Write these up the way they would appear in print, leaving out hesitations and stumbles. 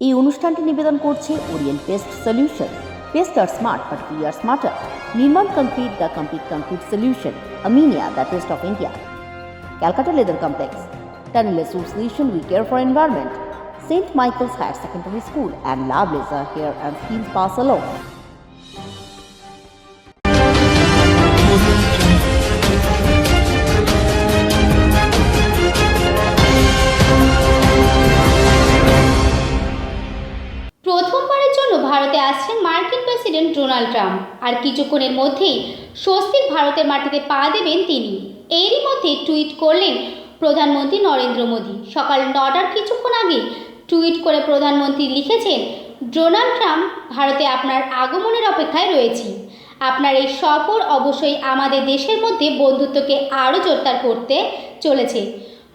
এই অনুষ্ঠানটি নিবেদন করছে Orient pest solution. Pest are smart, but we are smarter. Nirman concrete, the complete concrete solution. Aminia, the taste of India. Calcutta Leather Complex, Tunnel Association, we care for environment. St. Michael's Higher Secondary School and Lab Laser Hair and Skin Spa Salon. প্রথমবারের জন্য ভারতে আসছেন মার্কিন president Donald Trump. আর কিছুক্ষণের মধ্যেই স্বস্তিক ভারতের মাটিতে পা দেবেন তিনি। এরই মধ্যে টুইট করলেন প্রধানমন্ত্রী নরেন্দ্র মোদী। সকাল 9টার কিছুক্ষণ আগে টুইট করে প্রধানমন্ত্রী লিখেছেন, ডোনাল্ড ট্রাম্প, ভারতে আপনার আগমনের অপেক্ষায় রয়েছি। আপনার এই সফর অবশ্যই আমাদের দেশের মধ্যে বন্ধুত্বকে আরও জোরদার করতে চলেছে।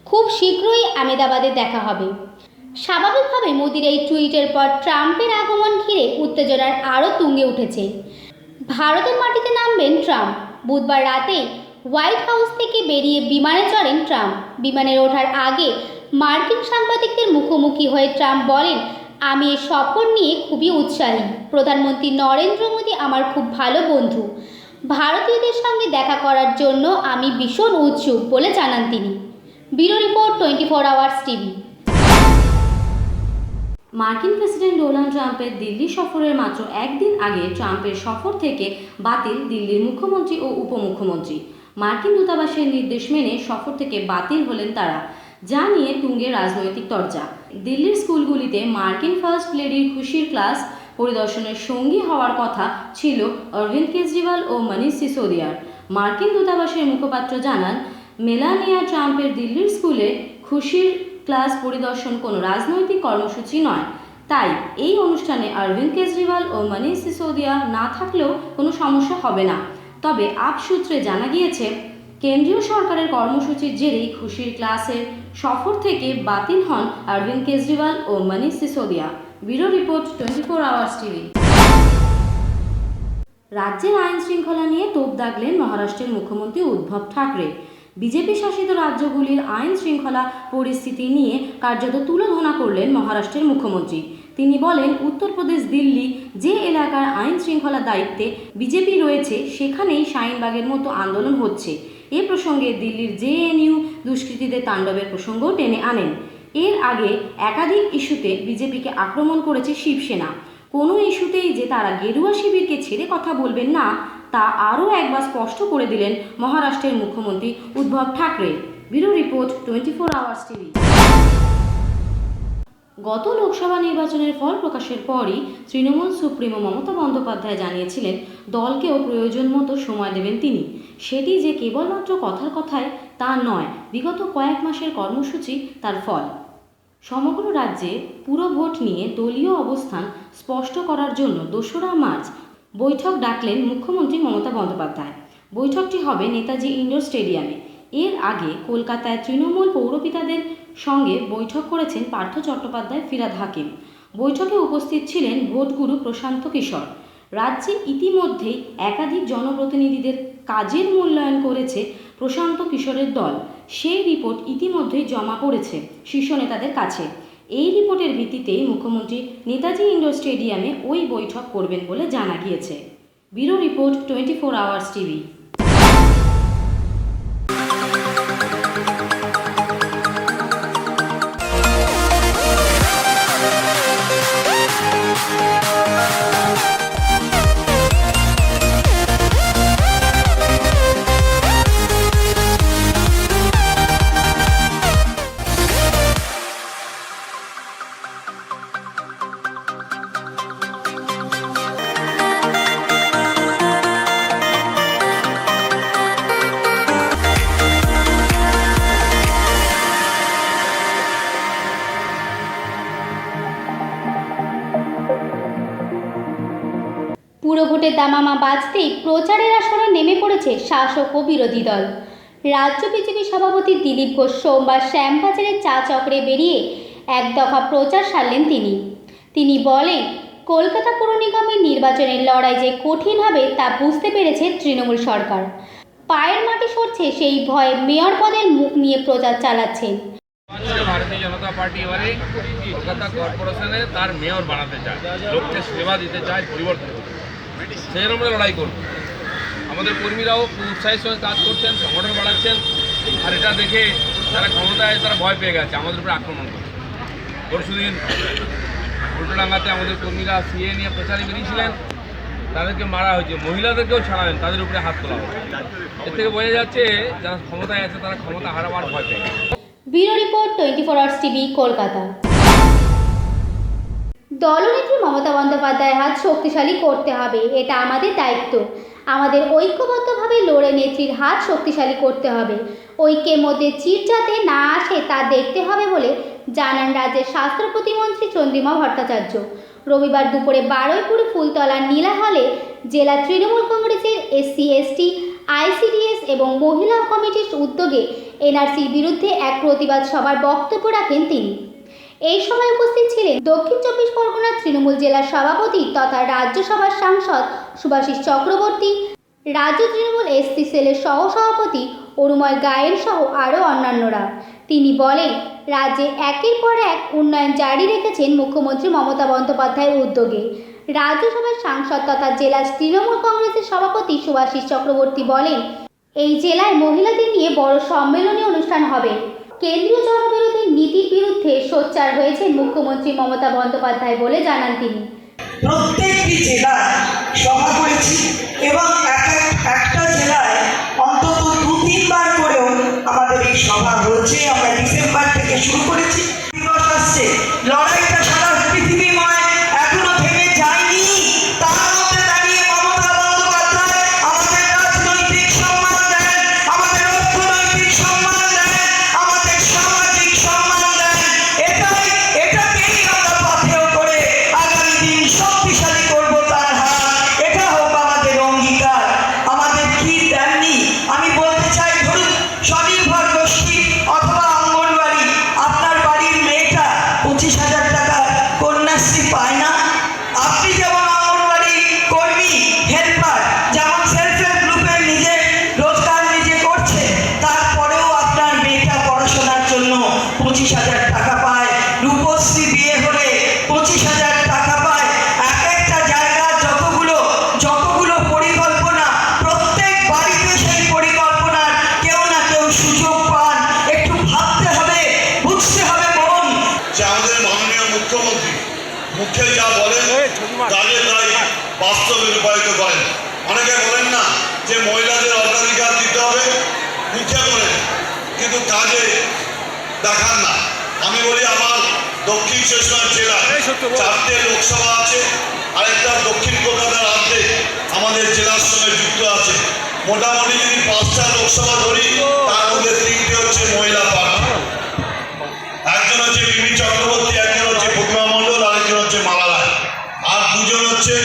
খুব শীঘ্রই আহমেদাবাদে দেখা হবে। স্বাভাবিকভাবে মোদির এই টুইটের পর ট্রাম্পের আগমন ঘিরে উত্তেজনার আরও তুঙ্গে উঠেছে। ভারতের মাটিতে নামবেন ট্রাম্প। বুধবার রাতে হোয়াইট হাউস থেকে বেরিয়ে বিমানে চড়েন ট্রাম্প। বিমানের ওঠার আগে মার্কিন সাংবাদিকদের মুখোমুখি হয়ে ট্রাম্প বলেন, আমি এই সফর নিয়ে খুবই উৎসাহী। প্রধানমন্ত্রী নরেন্দ্র মোদী আমার খুব ভালো বন্ধু। ভারতীয়দের সঙ্গে দেখা করার জন্য আমি ভীষণ উৎসুক বলে জানান তিনি। Bureau report 24 hours TV. মার্কিন প্রেসিডেন্ট ডোনাল্ড ট্রাম্পের দিল্লি সফরের মাত্র একদিন আগে ট্রাম্পের সফর থেকে বাতিল দিল্লির মুখ্যমন্ত্রী ও উপমুখ্যমন্ত্রী। মার্কিন দূতাবাসের নির্দেশ মেনে সফর থেকে বাতিল হলেন তারা, যা নিয়ে তুঙ্গে রাজনৈতিক চর্চা। দিল্লির স্কুলগুলিতে মার্কিন ফার্স্ট লেডির খুশির ক্লাস পরিদর্শনের সঙ্গী হওয়ার কথা ছিল অরবিন্দ কেজরিওয়াল ও মনীষ সিসোদিয়ার। মার্কিন দূতাবাসের মুখপাত্র জানান, মেলানিয়া ট্রাম্পের দিল্লির স্কুলে খুশির ক্লাস পরিদর্শন কোনো রাজনৈতিক কর্মসূচি নয়। তাই এই অনুষ্ঠানে অরবিন্দ কেজরিওয়াল ও মনীষ সিসোদিয়া না থাকলেও কোনো সমস্যা হবে না। তবে আপ সূত্রে জানা গিয়েছে, কেন্দ্রীয় সরকারের কর্মসূচির জেরেই খুশির ক্লাসের সফর থেকে বাতিল হন অরবিন্দ কেজরিওয়াল ও Manish Sisodia. Bureau report 24 hours TV. রাজ্যের আইন শৃঙ্খলা নিয়ে তোপ দাগলেন মহারাষ্ট্রের মুখ্যমন্ত্রী উদ্ধব ঠাকরে। বিজেপি শাসিত রাজ্যগুলির আইন শৃঙ্খলা পরিস্থিতি নিয়ে কার্যত তুলোধনা করলেন মহারাষ্ট্রের মুখ্যমন্ত্রী। তিনি বলেন, উত্তরপ্রদেশ, দিল্লি যে এলাকার আইন শৃঙ্খলার দায়িত্বে বিজেপি রয়েছে, সেখানেই শাহিনবাগের মতো আন্দোলন হচ্ছে। এ প্রসঙ্গে দিল্লির জেএনইউ দুষ্কৃতীদের তাণ্ডবের প্রসঙ্গও টেনে আনেন। এর আগে একাধিক ইস্যুতে বিজেপিকে আক্রমণ করেছে শিবসেনা। কোনো ইস্যুতেই যে তারা গেরুয়া শিবিরকে ছেড়ে কথা বলবেন না, তা আরও একবার স্পষ্ট করে দিলেন মহারাষ্ট্রের মুখ্যমন্ত্রী Uddhav Thackeray. Bureau report 24 hours TV. গত লোকসভা নির্বাচনের ফল প্রকাশের পরই তৃণমূল সুপ্রিমো মমতা বন্দ্যোপাধ্যায় জানিয়েছিলেন, দলকেও প্রয়োজন মতো সময় দেবেন তিনি। সেটি যে কেবলমাত্র কথার কথায় তা নয়, বিগত কয়েক মাসের কর্মসূচি তার ফল। সমগ্র রাজ্যে পুরভোট নিয়ে দলীয় অবস্থান স্পষ্ট করার জন্য 2রা মার্চ বৈঠক ডাকলেন মুখ্যমন্ত্রী মমতা বন্দ্যোপাধ্যায়। বৈঠকটি হবে নেতাজি ইন্ডোর স্টেডিয়ামে। এর আগে কলকাতায় তৃণমূল পৌরপিতাদের সঙ্গে বৈঠক করেছেন পার্থ চট্টোপাধ্যায়, ফিরহাদ হাকিম। বৈঠকে উপস্থিত ছিলেন ভোটগুরু প্রশান্ত কিশোর। রাজ্যে ইতিমধ্যেই একাধিক জনপ্রতিনিধিদের কাজের মূল্যায়ন করেছে প্রশান্ত কিশোরের দল। সেই রিপোর্ট ইতিমধ্যেই জমা পড়েছে শীর্ষ নেতাদের কাছে। এই রিপোর্টের ভিত্তিতেই মুখ্যমন্ত্রী নেতাজি ইন্ডোর স্টেডিয়ামে ওই বৈঠক করবেন বলে জানা গিয়েছে। Bureau report 24 hours TV. পুরভোটের দামামা বাজতেই প্রচারের আসরে নেমে পড়েছে শাসক ও বিরোধী দল। রাজ্য বিজেপি সভাপতি দিলীপ ঘোষ সোমবার শ্যামবাজারের চা চক্রে বেরিয়ে এক দফা প্রচার সারলেন তিনি বলেন, কলকাতা পুর নিগমের নির্বাচনের লড়াই যে কঠিন হবে তা বুঝতে পেরেছে তৃণমূল সরকার। পায়ের মাটি সরছে সেই ভয়ে মেয়র পদের মুখ নিয়ে প্রচার চালাচ্ছেন। ভারতীয় জনতা পার্টি এবারে কলকাতা কর্পোরেশনে তার মেয়র বানাতে চায়, লোককে সেবা দিতে চায়, পরিবর্তন করতে চায়। সেই জন্য আমরা লড়াই করব। আমাদের কর্মীরাও খুব উৎসাহের সঙ্গে কাজ করছেন, সংগঠন বাড়াচ্ছেন, আর এটা দেখে যারা ক্ষমতায় তারা ভয় পেয়ে গেছে, আমাদের উপরে আক্রমণ করছে। পরশুদিন উল্টোডাঙ্গাতে আমাদের কর্মীরা সিএ নিয়ে প্রচারে বেরিয়েছিলেন, তাদেরকে মারা হয়েছে, মহিলাদেরকেও ছাড়ালেন, তাদের উপরে হাত তোলা হয়েছে। এর থেকে বোঝা যাচ্ছে যারা ক্ষমতায় আছে তারা ক্ষমতা হারাবার ভয় পেয়ে গেছে। Bureau report 24 hours TV, Kolkata. দলনেত্রী মমতা বন্দ্যোপাধ্যায়ের হাত শক্তিশালী করতে হবে, এটা আমাদের দায়িত্ব। আমাদের ঐক্যবদ্ধভাবে লড়ে নেত্রীর হাত শক্তিশালী করতে হবে। ঐক্যের মধ্যে চির যাতে না আসে তা দেখতে হবে বলে জানান রাজ্যের স্বাস্থ্য প্রতিমন্ত্রী চন্দ্রিমা ভট্টাচার্য। রবিবার দুপুরে বারুইপুর ফুলতলার নীলা হলে জেলা তৃণমূল কংগ্রেসের SC ST ICDS এবং মহিলা কমিটির উদ্যোগে NRCর বিরুদ্ধে এক প্রতিবাদ সভার বক্তব্য রাখেন তিনি। এই সময় উপস্থিত ছিলেন দক্ষিণ 24 পরগনা তৃণমূল জেলার সভাপতি তথা রাজ্যসভার সাংসদ শুভাশিস চক্রবর্তী, রাজ্য তৃণমূল SC সেলের সহসভাপতি অরুময় গায়েন সহ আরও অন্যান্যরা। তিনি বলেন, রাজ্যে একের পর এক উন্নয়ন জারি রেখেছেন মুখ্যমন্ত্রী মমতা বন্দ্যোপাধ্যায়ের উদ্যোগে। রাজ্যসভার সাংসদ তথা জেলা তৃণমূল কংগ্রেসের সভাপতি শুভাশিস চক্রবর্তী বলেন, এই জেলায় মহিলাদের নিয়ে বড় সম্মেলনী অনুষ্ঠান হবে। কেন্দ্রীয় জনবিরোধী নীতির বিরুদ্ধে সোচ্চার হয়েছেন মুখ্যমন্ত্রী মমতা বন্দ্যোপাধ্যায় বলে জানান তিনি। প্রত্যেকটি জেলায় সভা করেছি এবং একটা জেলায় অন্তত 2-3 বার করেও আমাদের এই সভা হয়েছে। আমরা ডিসেম্বর থেকে শুরু করেছি, দিবস আসছে, লড়াইটা সারা পৃথিবীময় এখনো থেমে যায়নি। তার মধ্যে দাঁড়িয়ে মমতা বন্দ্যোপাধ্যায় আমাদের রাজনৈতিক সম্মান দেন, আমাদের অর্থনৈতিক সম্মান দেন, আমাদের সামাজিক সম্মান দেন। এটাকেই আমরা পাথেয় করে আগামী দিন শক্তিশালী করব তার হাত। এটা হোক আমাদের অঙ্গীকার। আমাদের কি দেননি আমি বলতে চাই, ধরুন স্বনির্ভর গোষ্ঠী অথবা অঙ্গনবাড়ি, আপনার বাড়ির মেয়েটা 25,000 টাকা কন্যাশ্রী পায় না। আপনি যেমন অঙ্গনবাড়ি কর্মী, হেল্পার, যেমন সেলফ হেল্প গ্রুপের নিজে রোজগার নিজে করছে, তারপরেও আপনার মেয়েটা পড়াশোনার জন্য 25,000 টাকা পায়। রূপশ্রী বিয়ে হলে 25,000 টাকা পায়। এক একটা জায়গা যতগুলো পরিকল্পনা, প্রত্যেক বাড়িতে সেই পরিকল্পনার কেউ না কেউ সুযোগ পান। একটু ভাবতে হবে, বুঝতে হবে বোন। যে আমাদের মাননীয় মুখ্যমন্ত্রী মুখে যা বলেন কাজে তাই বাস্তবে রূপায়িত করেন। অনেকে বলেন না যে মহিলাদের অগ্রাধিকার দিতে হবে, মুখে বলেন কিন্তু কাজে দেখান না। আমি বলি আমার দক্ষিণ 24 জেলায় 4টে লোকসভা আছে, আরেকটা দক্ষিণ কলকাতার অর্ধেক আমাদের জেলার সঙ্গে যুক্ত আছে। মোটামুটি যদি 5টা লোকসভা ধরি, তার মধ্যে 3টে হচ্ছে মহিলা প্রার্থী। একজন হচ্ছে মিমি চক্রবর্তী, একজন হচ্ছে প্রতিমা মণ্ডল, আরেকজন হচ্ছে মালা রায়, আর দুজন হচ্ছে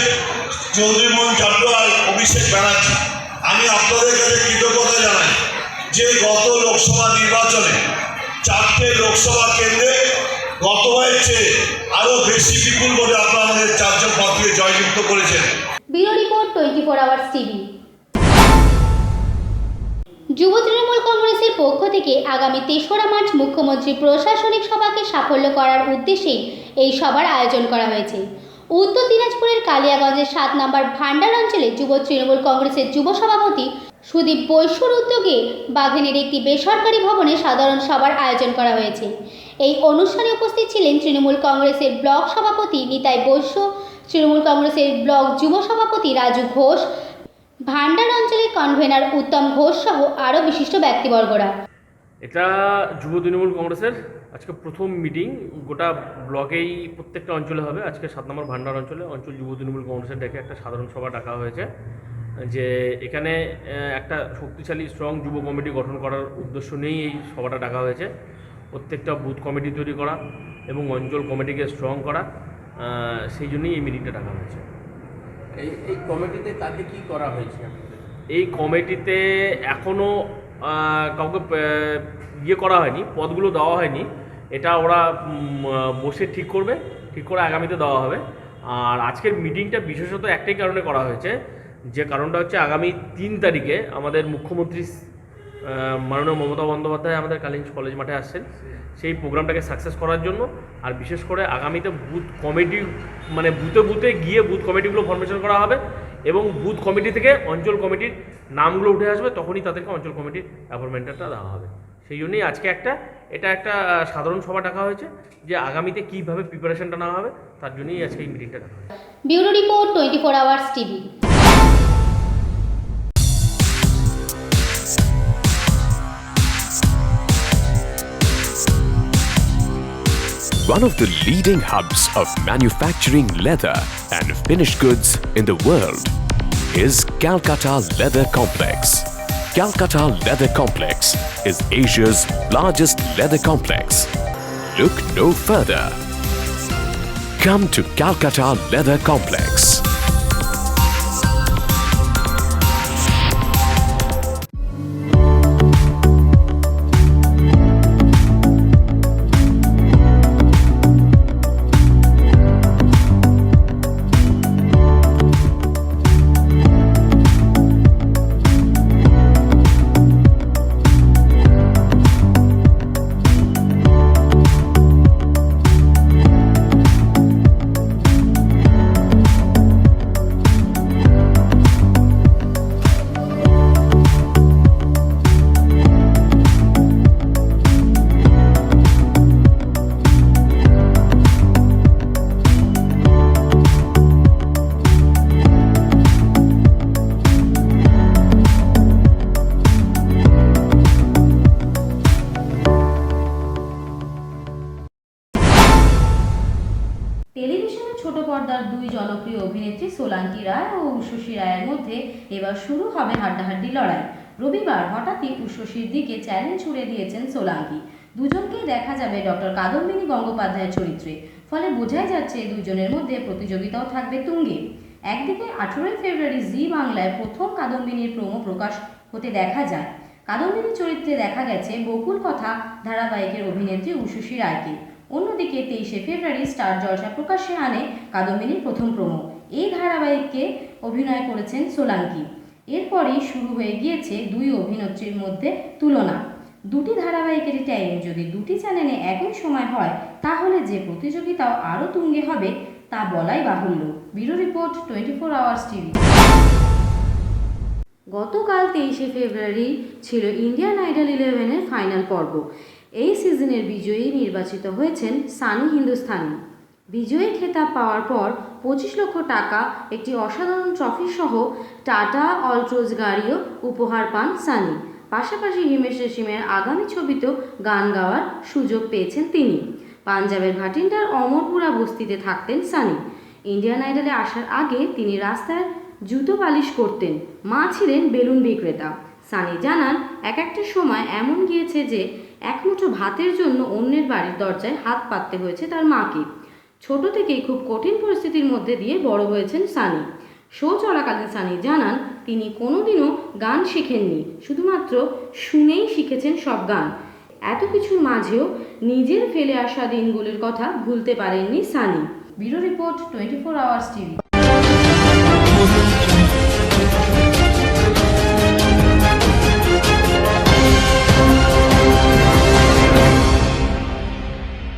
চৌধুরী মোহন চট্ট আর অভিষেক ব্যানার্জি। আমি আপনাদের কাছে কৃতজ্ঞতা জানাই যে গত লোকসভা নির্বাচনে 4টে লোকসভা কেন্দ্রে গতবারের চেয়ে আরও বেশি বিপুল ভোটে আপনারা আমাদের 4জন প্রার্থীকে জয়যুক্ত করেছেন। Bureau report 24 hours TV. যুব তৃণমূল কংগ্রেসের পক্ষ থেকে আগামী 3রা মার্চ মুখ্যমন্ত্রী প্রশাসনিক সভাকে সাফল্য করার উদ্দেশ্যেই এই সভার আয়োজন করা হয়েছে। উত্তর দিনাজপুরের কালিয়াগঞ্জের 7 নম্বর ভান্ডার অঞ্চলে যুব তৃণমূল কংগ্রেসের যুব সভাপতি সুদীপ বৈশ্যর উদ্যোগে বাঘেনের একটি বেসরকারি ভবনে সাধারণ সভার আয়োজন করা হয়েছে। এই অনুষ্ঠানে উপস্থিত ছিলেন তৃণমূল কংগ্রেসের ব্লক সভাপতি নিতাই বৈশ্য, তৃণমূল কংগ্রেসের ব্লক যুব সভাপতি রাজু ঘোষ, ভান্ডার অঞ্চলের কনভেনার উত্তম ঘোষ সহ আরও বিশিষ্ট ব্যক্তিবর্গরা। এটা যুব তৃণমূল কংগ্রেসের আজকে প্রথম মিটিং, গোটা ব্লকেই প্রত্যেকটা অঞ্চলে হবে। আজকে 7 নম্বর ভান্ডার অঞ্চল যুব তৃণমূল কংগ্রেসের ডেকে একটা সাধারণ সভা ডাকা হয়েছে, যে এখানে একটা শক্তিশালী স্ট্রং যুব কমিটি গঠন করার উদ্দেশ্য নিয়েই এই সভাটা ডাকা হয়েছে। প্রত্যেকটা বুথ কমিটি তৈরি করা এবং অঞ্চল কমিটিকে স্ট্রং করা, সেই জন্যই এই মিটিংটা ডাকা হয়েছে। এই কমিটিতে তাকে কি করা হয়েছে? এই কমিটিতে এখনও কাউকে করা হয়নি, পদগুলো দেওয়া হয়নি। এটা ওরা বসে ঠিক করে আগামীতে দেওয়া হবে। আর আজকের মিটিংটা বিশেষত একটাই কারণে করা হয়েছে, যে কারণটা হচ্ছে আগামী 3 তারিখে আমাদের মুখ্যমন্ত্রী মাননীয় মমতা বন্দ্যোপাধ্যায় আমাদের কালিঞ্জ কলেজ মাঠে আসছেন সেই প্রোগ্রামটাকে সাকসেস করার জন্য, আর বিশেষ করে আগামীতে বুথ কমিটি মানে বুথে বুথে গিয়ে বুথ কমিটিগুলো ফরমেশন করা হবে এবং বুথ কমিটি থেকে অঞ্চল কমিটির নামগুলো উঠে আসবে, তখনই তাদেরকে অঞ্চল কমিটির অ্যাপয়েন্টমেন্টটা দেওয়া হবে। সেই জন্যই আজকে এটা একটা সাধারণ সভা ডাকা হয়েছে যে আগামীতে কীভাবে প্রিপারেশনটা নেওয়া হবে, তার জন্যই আজকে এই মিটিংটা ডাকা হয়েছে। Bureau report 24 hours TV. One of the leading hubs of manufacturing leather and finished goods in the world is Calcutta Leather Complex. Calcutta Leather Complex is Asia's largest leather complex. Look no further. Come to Calcutta Leather Complex. টেলিভিশনে ছোট পর্দার দুই জনপ্রিয় অভিনেত্রী সোলাঙ্কি রায় ও উষসী রায়ের মধ্যে এবার শুরু হবে হাড্ডাহাড্ডি লড়াই। রবিবার হঠাৎই উষসীর দিকে চ্যালেঞ্জ ছুড়ে দিয়েছেন সোলাঙ্কি। দুজনকেই দেখা যাবে ডক্টর কাদম্বিনী গঙ্গোপাধ্যায়ের চরিত্রে, ফলে বোঝাই যাচ্ছে দুজনের মধ্যে প্রতিযোগিতাও থাকবে তুঙ্গে। একদিকে 18 ফেব্রুয়ারি জি বাংলায় প্রথম কাদম্বিনীর প্রোমো প্রকাশ হতে দেখা যায়। কাদম্বিনীর চরিত্রে দেখা গেছে বকুল কথা ধারাবাহিকের অভিনেত্রী উষসী রায়কে। অন্যদিকে 23 ফেব্রুয়ারি স্টার জলসা প্রকাশ্যে আনে কাদম্বিনীর প্রথম প্রোমো। এই ধারাবাহিকে অভিনয় করেছেন সোলাঙ্কি। এরপরই শুরু হয়ে গিয়েছে দুই অভিনেত্রীর মধ্যে তুলনা। দুটি ধারাবাহিকের টাইম যদি দুটি চ্যানেলে একই সময় হয় তাহলে যে প্রতিযোগিতাও আরও তুঙ্গে হবে তা বলাই বাহুল্য। Bureau report 24 hours TV. গতকাল 23 ফেব্রুয়ারি ছিল ইন্ডিয়ান আইডল 11-এর ফাইনাল পর্ব। এই সিজনের বিজয়ী নির্বাচিত হয়েছেন সানি হিন্দুস্তানি। বিজয়ী খেতাব পাওয়ার পর 25 লক্ষ টাকা, একটি অসাধারণ ট্রফি সহ টাটা অলট্রোজ গাড়িও উপহার পান সানি। পাশাপাশি হিমেশ রেশমিয়ার আগামী ছবিতেও গান গাওয়ার সুযোগ পেয়েছেন তিনি। পাঞ্জাবের ভাটিন্ডার অমরপুরা বস্তিতে থাকতেন সানি। ইন্ডিয়ান আইডলে আসার আগে তিনি রাস্তায় জুতো পালিশ করতেন। মা ছিলেন বেলুন বিক্রেতা। সানি জানান, একটা সময় এমন গিয়েছে যে এক মুঠো ভাতের জন্য অন্যের বাড়ির দরজায় হাত পাততে হয়েছে তার মাকে। ছোট থেকেই খুব কঠিন পরিস্থিতির মধ্যে দিয়ে বড় হয়েছেন সানি। শো চলাকালীন সানি জানান, তিনি কোনোদিনও গান শেখেননি, শুধুমাত্র শুনেই শিখেছেন সব গান। এত কিছুর মাঝেও নিজের ফেলে আসা দিনগুলির কথা ভুলতে পারেননি Sunny. Bureau report 24 hours TV.